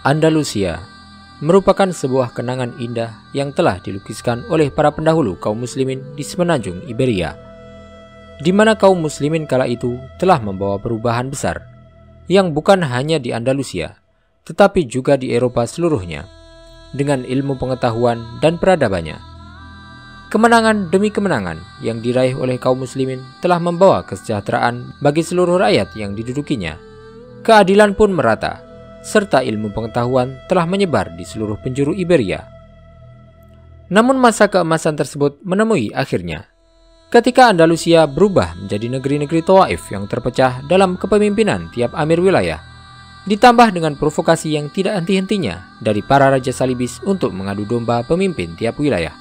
Andalusia merupakan sebuah kenangan indah yang telah dilukiskan oleh para pendahulu kaum muslimin di semenanjung Iberia, di mana kaum muslimin kala itu telah membawa perubahan besar yang bukan hanya di Andalusia, tetapi juga di Eropa seluruhnya, dengan ilmu pengetahuan dan peradabannya. Kemenangan demi kemenangan yang diraih oleh kaum muslimin telah membawa kesejahteraan bagi seluruh rakyat yang didudukinya. Keadilan pun merata, serta ilmu pengetahuan telah menyebar di seluruh penjuru Iberia. Namun masa keemasan tersebut menemui akhirnya, ketika Andalusia berubah menjadi negeri-negeri Tawaif yang terpecah dalam kepemimpinan tiap amir wilayah, ditambah dengan provokasi yang tidak henti-hentinya dari para raja salibis untuk mengadu domba pemimpin tiap wilayah.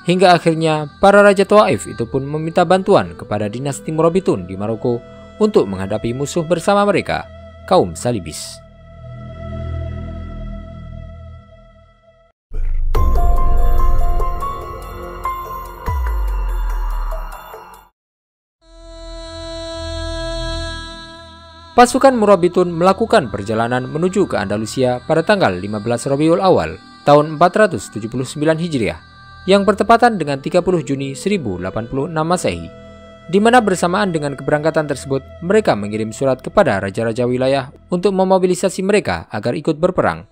Hingga akhirnya para raja Tawaif itu pun meminta bantuan kepada dinasti Murabitun di Maroko untuk menghadapi musuh bersama mereka, kaum salibis. Pasukan Murabitun melakukan perjalanan menuju ke Andalusia pada tanggal 15 Rabiul Awal tahun 479 Hijriah yang bertepatan dengan 30 Juni 1086 Masehi, di mana bersamaan dengan keberangkatan tersebut mereka mengirim surat kepada raja-raja wilayah untuk memobilisasi mereka agar ikut berperang.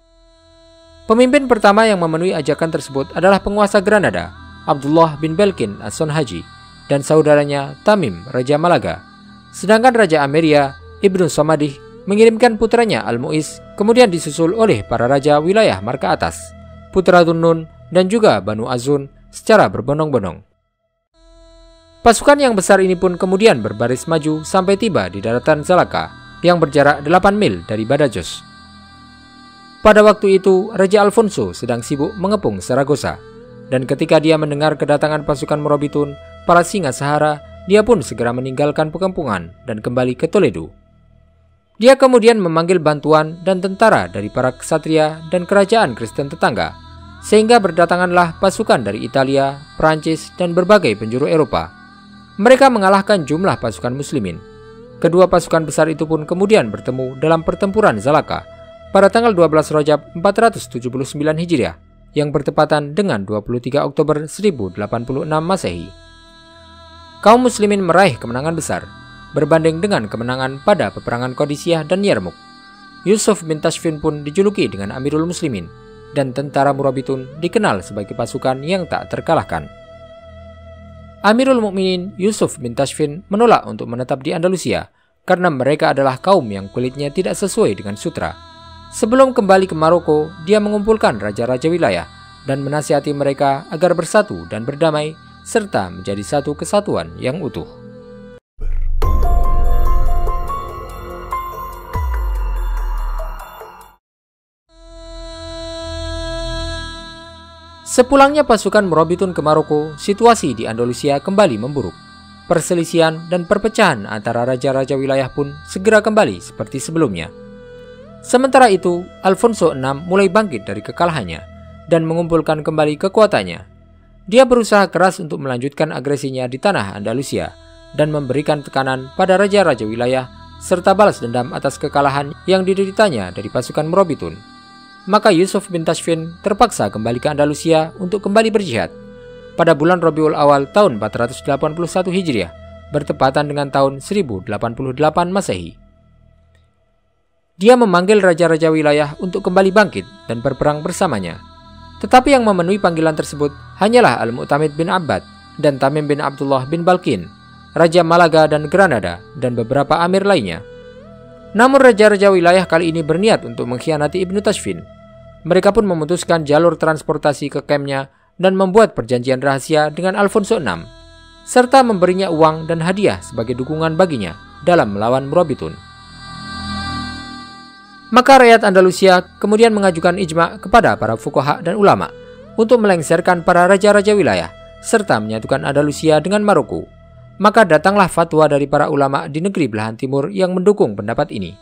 Pemimpin pertama yang memenuhi ajakan tersebut adalah penguasa Granada, Abdullah bin Belkin As-Sonhaji, dan saudaranya Tamim, Raja Malaga. Sedangkan Raja Ameria Ibnu Samadih mengirimkan putranya Al-Mu'iz, kemudian disusul oleh para raja wilayah Marka Atas, Putra Dunnun, dan juga Banu Azun secara berbondong-bondong. Pasukan yang besar ini pun kemudian berbaris maju sampai tiba di daratan Zalaka yang berjarak 8 mil dari Badajoz. Pada waktu itu, Raja Alfonso sedang sibuk mengepung Saragossa, dan ketika dia mendengar kedatangan pasukan Murabitun, para singa Sahara, dia pun segera meninggalkan perkampungan dan kembali ke Toledo. Dia kemudian memanggil bantuan dan tentara dari para ksatria dan kerajaan Kristen tetangga, sehingga berdatanganlah pasukan dari Italia, Prancis, dan berbagai penjuru Eropa. Mereka mengalahkan jumlah pasukan muslimin. Kedua pasukan besar itu pun kemudian bertemu dalam pertempuran Zalaka pada tanggal 12 Rajab 479 Hijriah yang bertepatan dengan 23 Oktober 1086 Masehi. Kaum muslimin meraih kemenangan besar, berbanding dengan kemenangan pada peperangan Qadisiyah dan Yarmuk. Yusuf bin Tashfin pun dijuluki dengan Amirul Muslimin, dan tentara Murabitun dikenal sebagai pasukan yang tak terkalahkan. Amirul Mukminin Yusuf bin Tashfin menolak untuk menetap di Andalusia karena mereka adalah kaum yang kulitnya tidak sesuai dengan sutra. Sebelum kembali ke Maroko, dia mengumpulkan raja-raja wilayah dan menasihati mereka agar bersatu dan berdamai serta menjadi satu kesatuan yang utuh. Sepulangnya pasukan Murabitun ke Maroko, situasi di Andalusia kembali memburuk. Perselisihan dan perpecahan antara raja-raja wilayah pun segera kembali seperti sebelumnya. Sementara itu, Alfonso VI mulai bangkit dari kekalahannya dan mengumpulkan kembali kekuatannya. Dia berusaha keras untuk melanjutkan agresinya di tanah Andalusia dan memberikan tekanan pada raja-raja wilayah serta balas dendam atas kekalahan yang dideritanya dari pasukan Murabitun. Maka Yusuf bin Tashfin terpaksa kembali ke Andalusia untuk kembali berjihad pada bulan Rabiul Awal tahun 481 Hijriah, bertepatan dengan tahun 1088 Masehi. Dia memanggil raja-raja wilayah untuk kembali bangkit dan berperang bersamanya. Tetapi yang memenuhi panggilan tersebut hanyalah Al-Mu'tamid bin Abbad dan Tamim bin Abdullah bin Balkin, Raja Malaga dan Granada, dan beberapa amir lainnya. Namun raja-raja wilayah kali ini berniat untuk mengkhianati Ibnu Tashfin. Mereka pun memutuskan jalur transportasi ke kampnya dan membuat perjanjian rahasia dengan Alfonso VI, serta memberinya uang dan hadiah sebagai dukungan baginya dalam melawan Murabitun. Maka rakyat Andalusia kemudian mengajukan ijma kepada para fuqaha dan ulama untuk melengsarkan para raja-raja wilayah serta menyatukan Andalusia dengan Maroko. Maka datanglah fatwa dari para ulama di negeri belahan timur yang mendukung pendapat ini.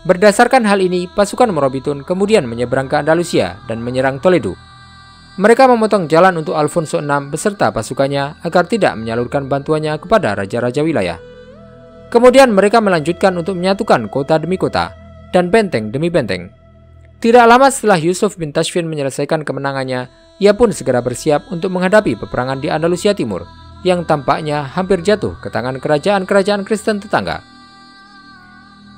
Berdasarkan hal ini, pasukan Murabitun kemudian menyeberang ke Andalusia dan menyerang Toledo. Mereka memotong jalan untuk Alfonso VI beserta pasukannya agar tidak menyalurkan bantuannya kepada raja-raja wilayah. Kemudian mereka melanjutkan untuk menyatukan kota demi kota dan benteng demi benteng. Tidak lama setelah Yusuf bin Tashfin menyelesaikan kemenangannya, ia pun segera bersiap untuk menghadapi peperangan di Andalusia Timur yang tampaknya hampir jatuh ke tangan kerajaan-kerajaan Kristen tetangga.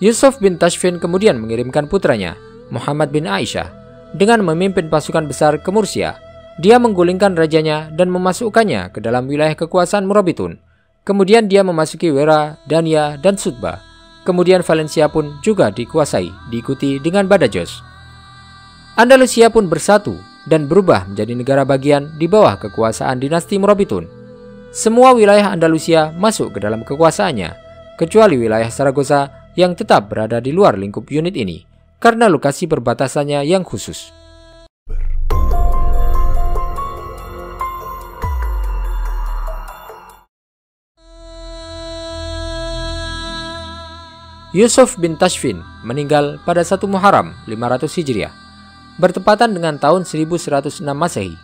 Yusuf bin Tashfin kemudian mengirimkan putranya, Muhammad bin Aisyah, dengan memimpin pasukan besar ke Mursia. Dia menggulingkan rajanya dan memasukkannya ke dalam wilayah kekuasaan Murabitun. Kemudian dia memasuki Wera, Dania, dan Sutba. Kemudian Valencia pun juga dikuasai, diikuti dengan Badajoz. Andalusia pun bersatu dan berubah menjadi negara bagian di bawah kekuasaan dinasti Murabitun. Semua wilayah Andalusia masuk ke dalam kekuasaannya, kecuali wilayah Saragossa yang tetap berada di luar lingkup unit ini, karena lokasi perbatasannya yang khusus. Yusuf bin Tashfin meninggal pada 1 Muharram 500 Hijriah, bertepatan dengan tahun 1106 Masehi.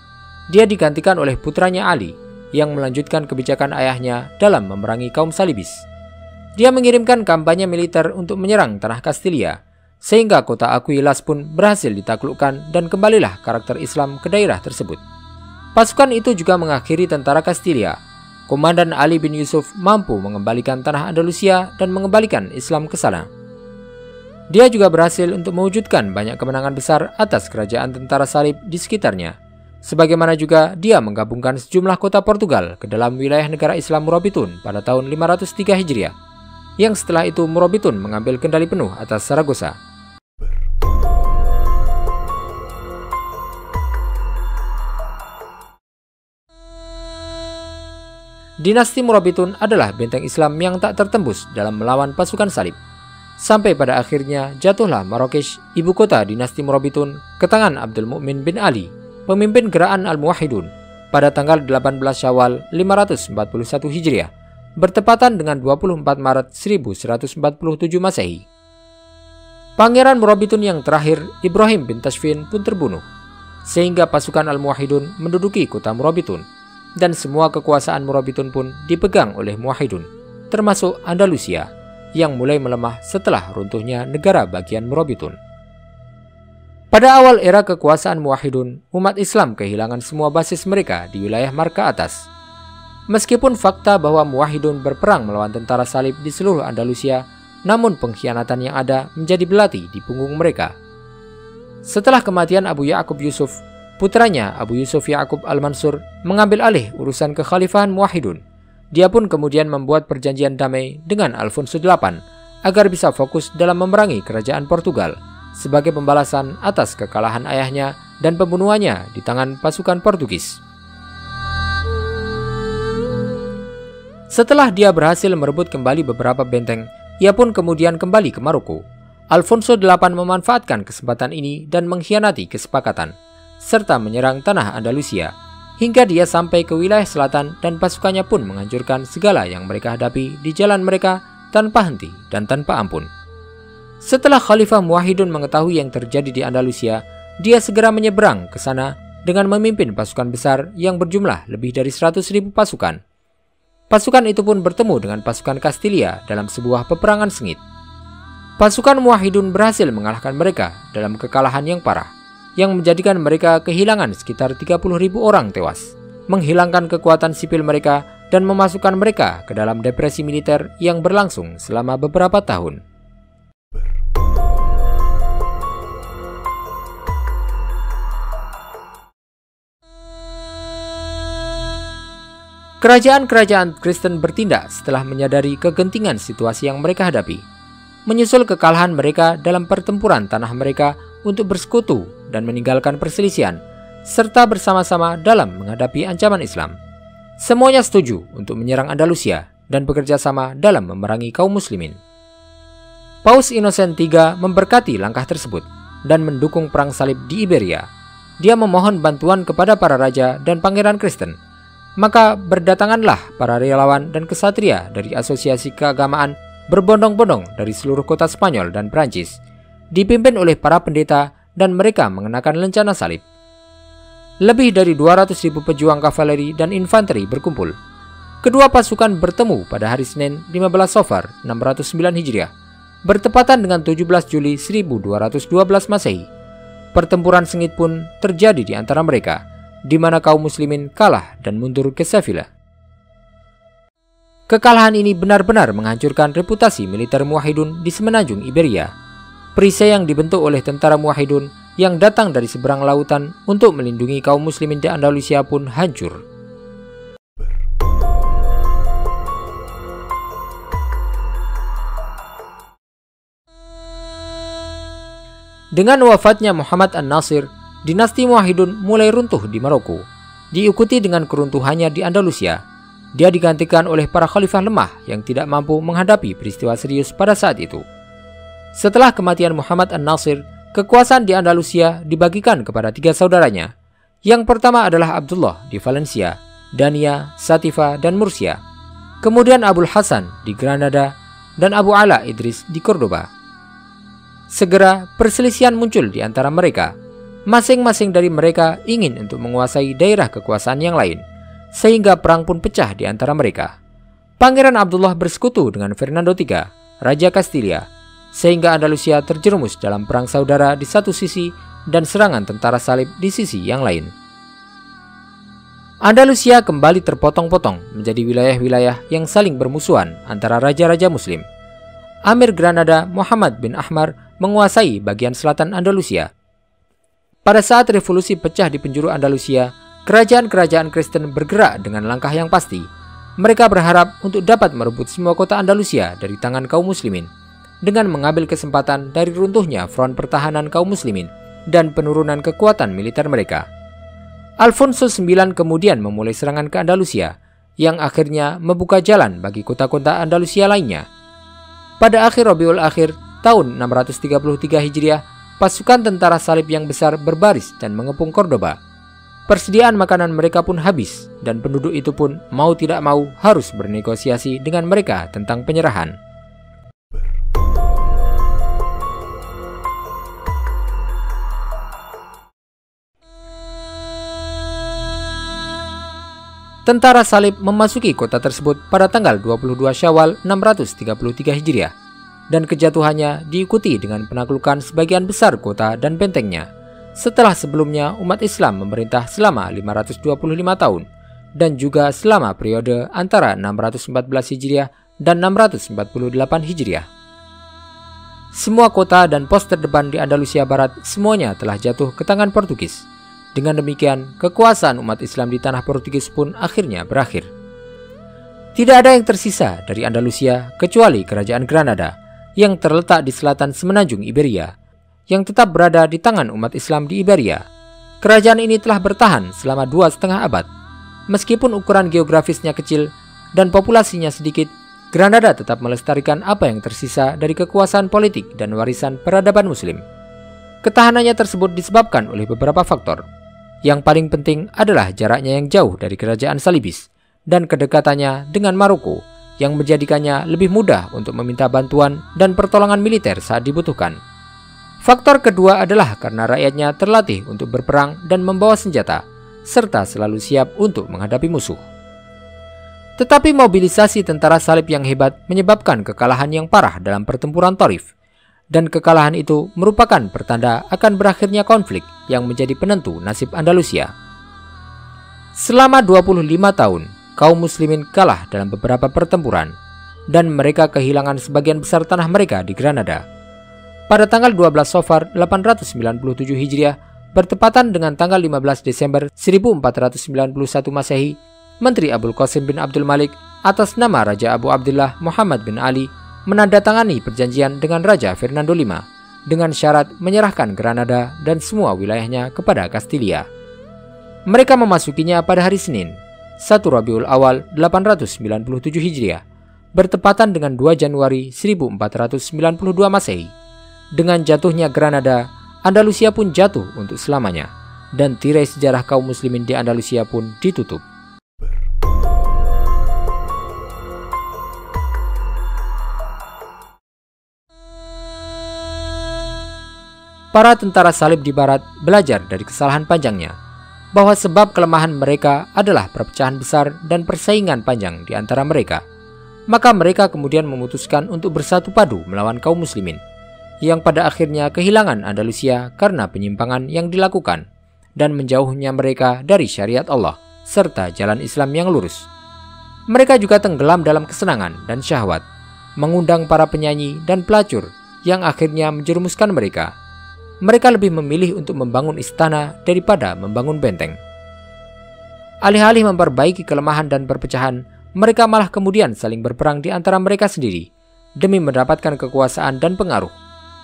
Dia digantikan oleh putranya Ali yang melanjutkan kebijakan ayahnya dalam memerangi kaum Salibis. Dia mengirimkan kampanye militer untuk menyerang tanah Kastilia, sehingga kota Aquilas pun berhasil ditaklukkan dan kembalilah karakter Islam ke daerah tersebut. Pasukan itu juga mengakhiri tentara Kastilia. Komandan Ali bin Yusuf mampu mengembalikan tanah Andalusia dan mengembalikan Islam ke sana. Dia juga berhasil untuk mewujudkan banyak kemenangan besar atas kerajaan tentara salib di sekitarnya. Sebagaimana juga dia menggabungkan sejumlah kota Portugal ke dalam wilayah negara Islam Murabitun pada tahun 503 Hijriah, yang setelah itu Murabitun mengambil kendali penuh atas Saragossa. Dinasti Murabitun adalah benteng Islam yang tak tertembus dalam melawan pasukan salib. Sampai pada akhirnya jatuhlah Marrakesh, ibu kota dinasti Murabitun, ke tangan Abdul Mu'min bin Ali, pemimpin gerakan Al-Muwahhidun, pada tanggal 18 Syawal 541 Hijriah, bertepatan dengan 24 Maret 1147 Masehi. Pangeran Murabitun yang terakhir, Ibrahim bin Tashfin, pun terbunuh, sehingga pasukan Al-Muwahhidun menduduki kota Murabitun, dan semua kekuasaan Murabitun pun dipegang oleh Muwahhidun, termasuk Andalusia, yang mulai melemah setelah runtuhnya negara bagian Murabitun. Pada awal era kekuasaan Muwahhidun, umat Islam kehilangan semua basis mereka di wilayah Marka atas. Meskipun fakta bahwa Muwahhidun berperang melawan tentara salib di seluruh Andalusia, namun pengkhianatan yang ada menjadi belati di punggung mereka. Setelah kematian Abu Ya'qub Yusuf, putranya Abu Yusuf Ya'qub Al-Mansur mengambil alih urusan kekhalifahan Muwahhidun. Dia pun kemudian membuat perjanjian damai dengan Alfonso VIII agar bisa fokus dalam memerangi kerajaan Portugal sebagai pembalasan atas kekalahan ayahnya dan pembunuhannya di tangan pasukan Portugis. Setelah dia berhasil merebut kembali beberapa benteng, ia pun kemudian kembali ke Maroko. Alfonso VIII memanfaatkan kesempatan ini dan mengkhianati kesepakatan, serta menyerang tanah Andalusia, hingga dia sampai ke wilayah selatan dan pasukannya pun menghancurkan segala yang mereka hadapi di jalan mereka tanpa henti dan tanpa ampun. Setelah Khalifah Muwahhidun mengetahui yang terjadi di Andalusia, dia segera menyeberang ke sana dengan memimpin pasukan besar yang berjumlah lebih dari 100.000 pasukan. Pasukan itu pun bertemu dengan pasukan Kastilia dalam sebuah peperangan sengit. Pasukan Muwahhidun berhasil mengalahkan mereka dalam kekalahan yang parah, yang menjadikan mereka kehilangan sekitar 30.000 orang tewas, menghilangkan kekuatan sipil mereka dan memasukkan mereka ke dalam depresi militer yang berlangsung selama beberapa tahun. Kerajaan-kerajaan Kristen bertindak setelah menyadari kegentingan situasi yang mereka hadapi, menyusul kekalahan mereka dalam pertempuran tanah mereka untuk bersekutu dan meninggalkan perselisihan, serta bersama-sama dalam menghadapi ancaman Islam. Semuanya setuju untuk menyerang Andalusia dan bekerja sama dalam memerangi kaum muslimin. Paus Innocent III memberkati langkah tersebut dan mendukung perang salib di Iberia. Dia memohon bantuan kepada para raja dan pangeran Kristen. Maka berdatanganlah para relawan dan kesatria dari asosiasi keagamaan berbondong-bondong dari seluruh kota Spanyol dan Prancis, dipimpin oleh para pendeta, dan mereka mengenakan lencana salib. Lebih dari 200.000 pejuang kavaleri dan infanteri berkumpul. Kedua pasukan bertemu pada hari Senin 15 Safar 609 Hijriah, bertepatan dengan 17 Juli 1212 Masehi. Pertempuran sengit pun terjadi di antara mereka, di mana kaum muslimin kalah dan mundur ke Sevilla. Kekalahan ini benar-benar menghancurkan reputasi militer Muwahhidun di semenanjung Iberia. Perisai yang dibentuk oleh tentara Muwahhidun yang datang dari seberang lautan untuk melindungi kaum muslimin di Andalusia pun hancur. Dengan wafatnya Muhammad An-Nasir, dinasti Muwahhidun mulai runtuh di Maroko, diikuti dengan keruntuhannya di Andalusia. Dia digantikan oleh para khalifah lemah yang tidak mampu menghadapi peristiwa serius pada saat itu. Setelah kematian Muhammad An-Nasir, kekuasaan di Andalusia dibagikan kepada 3 saudaranya. Yang pertama adalah Abdullah di Valencia, Dania, Satifa, dan Murcia. Kemudian Abul Hasan di Granada, dan Abu Ala Idris di Cordoba. Segera perselisihan muncul di antara mereka. Masing-masing dari mereka ingin untuk menguasai daerah kekuasaan yang lain, sehingga perang pun pecah di antara mereka. Pangeran Abdullah bersekutu dengan Fernando III, Raja Kastilia, sehingga Andalusia terjerumus dalam perang saudara di satu sisi dan serangan tentara salib di sisi yang lain. Andalusia kembali terpotong-potong menjadi wilayah-wilayah yang saling bermusuhan antara raja-raja muslim. Amir Granada Muhammad bin Ahmar menguasai bagian selatan Andalusia. Pada saat revolusi pecah di penjuru Andalusia, kerajaan-kerajaan Kristen bergerak dengan langkah yang pasti. Mereka berharap untuk dapat merebut semua kota Andalusia dari tangan kaum muslimin, dengan mengambil kesempatan dari runtuhnya front pertahanan kaum muslimin dan penurunan kekuatan militer mereka. Alfonso IX kemudian memulai serangan ke Andalusia, yang akhirnya membuka jalan bagi kota-kota Andalusia lainnya. Pada akhir Rabiul Akhir tahun 633 Hijriah, pasukan tentara salib yang besar berbaris dan mengepung Cordoba. Persediaan makanan mereka pun habis, dan penduduk itu pun mau tidak mau harus bernegosiasi dengan mereka tentang penyerahan. Tentara salib memasuki kota tersebut pada tanggal 22 Syawal 633 Hijriah, dan kejatuhannya diikuti dengan penaklukan sebagian besar kota dan bentengnya. Setelah sebelumnya umat Islam memerintah selama 525 tahun, dan juga selama periode antara 614 Hijriah dan 648 Hijriah. Semua kota dan pos terdepan di Andalusia Barat semuanya telah jatuh ke tangan Portugis. Dengan demikian, kekuasaan umat Islam di tanah Portugis pun akhirnya berakhir. Tidak ada yang tersisa dari Andalusia kecuali Kerajaan Granada yang terletak di selatan semenanjung Iberia, yang tetap berada di tangan umat Islam di Iberia. Kerajaan ini telah bertahan selama 2,5 abad. Meskipun ukuran geografisnya kecil dan populasinya sedikit, Granada tetap melestarikan apa yang tersisa dari kekuasaan politik dan warisan peradaban Muslim. Ketahanannya tersebut disebabkan oleh beberapa faktor. Yang paling penting adalah jaraknya yang jauh dari kerajaan Salibis dan kedekatannya dengan Maroko yang menjadikannya lebih mudah untuk meminta bantuan dan pertolongan militer saat dibutuhkan. Faktor kedua adalah karena rakyatnya terlatih untuk berperang dan membawa senjata, serta selalu siap untuk menghadapi musuh. Tetapi mobilisasi tentara salib yang hebat menyebabkan kekalahan yang parah dalam pertempuran Taif. Dan kekalahan itu merupakan pertanda akan berakhirnya konflik yang menjadi penentu nasib Andalusia. Selama 25 tahun, kaum muslimin kalah dalam beberapa pertempuran, dan mereka kehilangan sebagian besar tanah mereka di Granada. Pada tanggal 12 Safar 897 Hijriah, bertepatan dengan tanggal 15 Desember 1491 Masehi, Menteri Abul Qasim bin Abdul Malik atas nama Raja Abu Abdullah Muhammad bin Ali menandatangani perjanjian dengan Raja Fernando V dengan syarat menyerahkan Granada dan semua wilayahnya kepada Kastilia. Mereka memasukinya pada hari Senin, 1 Rabiul Awal 897 Hijriah, bertepatan dengan 2 Januari 1492 Masehi. Dengan jatuhnya Granada, Andalusia pun jatuh untuk selamanya, dan tirai sejarah kaum muslimin di Andalusia pun ditutup. Para tentara salib di barat belajar dari kesalahan panjangnya, bahwa sebab kelemahan mereka adalah perpecahan besar dan persaingan panjang di antara mereka. Maka mereka kemudian memutuskan untuk bersatu padu melawan kaum muslimin, yang pada akhirnya kehilangan Andalusia karena penyimpangan yang dilakukan dan menjauhnya mereka dari syariat Allah serta jalan Islam yang lurus. Mereka juga tenggelam dalam kesenangan dan syahwat, mengundang para penyanyi dan pelacur yang akhirnya menjerumuskan mereka. Mereka lebih memilih untuk membangun istana daripada membangun benteng. Alih-alih memperbaiki kelemahan dan perpecahan, mereka malah kemudian saling berperang di antara mereka sendiri demi mendapatkan kekuasaan dan pengaruh.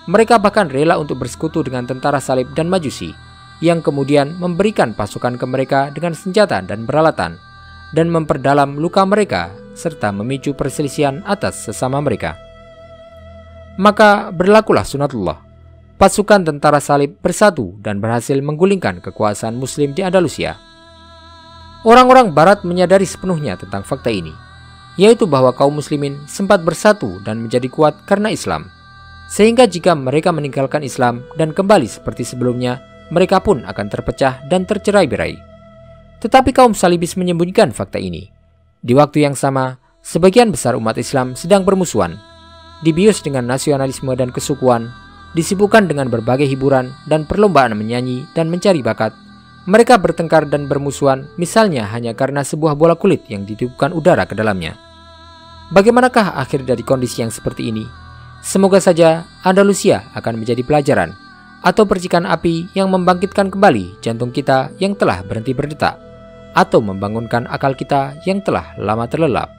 Mereka bahkan rela untuk bersekutu dengan tentara salib dan majusi, yang kemudian memberikan pasukan ke mereka dengan senjata dan peralatan, dan memperdalam luka mereka, serta memicu perselisihan atas sesama mereka. Maka berlakulah sunatullah. Pasukan tentara salib bersatu dan berhasil menggulingkan kekuasaan muslim di Andalusia. Orang-orang barat menyadari sepenuhnya tentang fakta ini, yaitu bahwa kaum muslimin sempat bersatu dan menjadi kuat karena Islam. Sehingga jika mereka meninggalkan Islam dan kembali seperti sebelumnya, mereka pun akan terpecah dan tercerai-berai. Tetapi kaum salibis menyembunyikan fakta ini. Di waktu yang sama, sebagian besar umat Islam sedang bermusuhan, dibius dengan nasionalisme dan kesukuan, disibukkan dengan berbagai hiburan dan perlombaan menyanyi dan mencari bakat. Mereka bertengkar dan bermusuhan misalnya hanya karena sebuah bola kulit yang ditiupkan udara ke dalamnya. Bagaimanakah akhir dari kondisi yang seperti ini? Semoga saja Andalusia akan menjadi pelajaran atau percikan api yang membangkitkan kembali jantung kita yang telah berhenti berdetak, atau membangunkan akal kita yang telah lama terlelap.